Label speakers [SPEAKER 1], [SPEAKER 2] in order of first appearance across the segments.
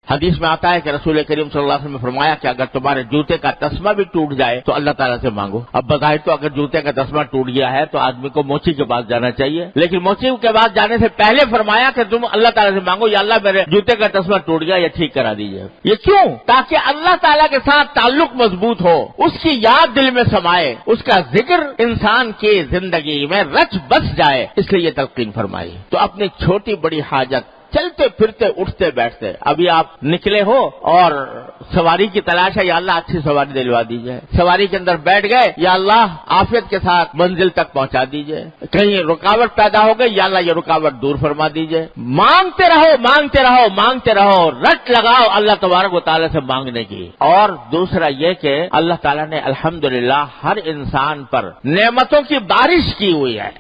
[SPEAKER 1] حدیث میں آتا ہے کہ رسول کریم صلی اللہ علیہ وسلم نے فرمایا کہ اگر تمہارے جوتے کا تسمہ بھی ٹوٹ جائے تو اللہ تعالیٰ سے مانگو. اب بظاہر تو اگر جوتے کا تسمہ ٹوٹ گیا ہے تو آدمی کو موچی کے پاس جانا چاہیے، لیکن موچی کے پاس جانے سے پہلے فرمایا کہ تم اللہ تعالیٰ سے مانگو، یا اللہ میرے جوتے کا تسمہ ٹوٹ گیا، یہ ٹھیک کرا دیجیے. یہ کیوں؟ تاکہ اللہ تعالیٰ کے ساتھ تعلق مضبوط ہو، اس کی یاد دل میں سمائے، اس کا ذکر انسان کی زندگی میں رچ بس جائے، اس لیے یہ تلقین فرمائی. تو اپنی چھوٹی بڑی حاجت چلتے پھرتے اٹھتے بیٹھتے، ابھی آپ نکلے ہو اور سواری کی تلاش ہے، یا اللہ اچھی سواری دلوا دیجئے. سواری کے اندر بیٹھ گئے، یا اللہ عافیت کے ساتھ منزل تک پہنچا دیجئے. کہیں رکاوٹ پیدا ہو گئی، یا اللہ یہ رکاوٹ دور فرما دیجئے. مانگتے رہو مانگتے رہو مانگتے رہو، رٹ لگاؤ اللہ تبارک و تعالیٰ سے مانگنے کی. اور دوسرا یہ کہ اللہ تعالیٰ نے الحمدللہ ہر انسان پر نعمتوں کی بارش کی ہوئی ہے،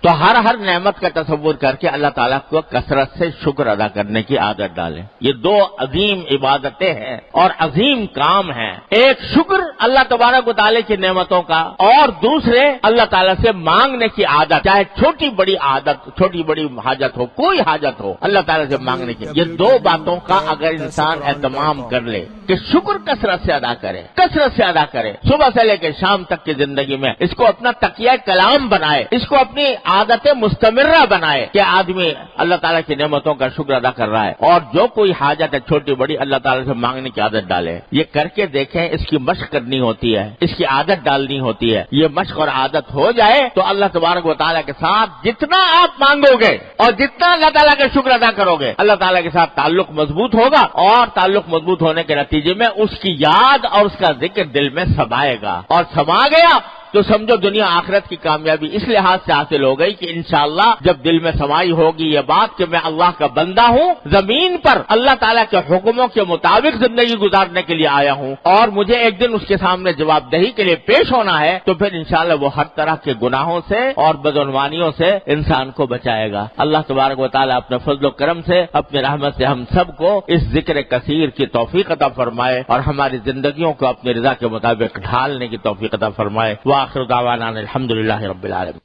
[SPEAKER 1] تو ہر نعمت کا تصور کر کے اللہ تعالیٰ کو کثرت سے شکر ادا کرنے کی عادت ڈالیں. یہ دو عظیم عبادتیں ہیں اور عظیم کام ہیں. ایک شکر اللہ تبارک و تعالیٰ کی نعمتوں کا، اور دوسرے اللہ تعالیٰ سے مانگنے کی عادت، چاہے چھوٹی بڑی عادت، چھوٹی بڑی حاجت ہو، کوئی حاجت ہو، اللہ تعالیٰ سے مانگنے کی. یہ دو باتوں کا اگر انسان اہتمام کر لے کہ شکر کثرت سے ادا کرے، کثرت سے ادا کرے، صبح سے لے کے شام تک کی زندگی میں اس کو اپنا تکیہ کلام بنائے، اس کو اپنی عادت مستمرہ بنائے کہ آدمی اللہ تعالیٰ کی نعمتوں کا شکر ادا کر رہا ہے، اور جو کوئی حاجت ہے چھوٹی بڑی اللہ تعالیٰ سے مانگنے کی عادت ڈالے. یہ کر کے دیکھیں، اس کی مشق کرنی ہوتی ہے، اس کی عادت ڈالنی ہوتی ہے. یہ مشق اور عادت ہو جائے تو اللہ تبارک و تعالیٰ کے ساتھ جتنا آپ مانگو گے اور جتنا اللہ تعالیٰ کا شکر ادا کرو گے، اللہ تعالیٰ کے ساتھ تعلق مضبوط ہوگا، اور تعلق مضبوط ہونے کے نتیجے میں اس کی یاد اور اس کا ذکر دل میں سمائے گا، اور سما گیا تو سمجھو دنیا آخرت کی کامیابی اس لحاظ سے حاصل ہو گئی کہ انشاءاللہ جب دل میں سمائی ہوگی یہ بات کہ میں اللہ کا بندہ ہوں، زمین پر اللہ تعالیٰ کے حکموں کے مطابق زندگی گزارنے کے لیے آیا ہوں، اور مجھے ایک دن اس کے سامنے جواب دہی کے لیے پیش ہونا ہے، تو پھر انشاءاللہ وہ ہر طرح کے گناہوں سے اور بدعنوانیوں سے انسان کو بچائے گا. اللہ تبارک و تعالیٰ اپنے فضل و کرم سے، اپنے رحمت سے ہم سب کو اس ذکر کثیر کی توفیق عطا فرمائے، اور ہماری زندگیوں کو اپنی رضا کے مطابق ڈھالنے کی توفیق عطا فرمائے. آخر دعوانا الحمدللہ رب العالمین.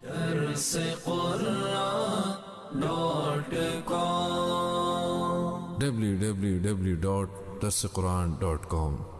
[SPEAKER 2] www.darsequran.com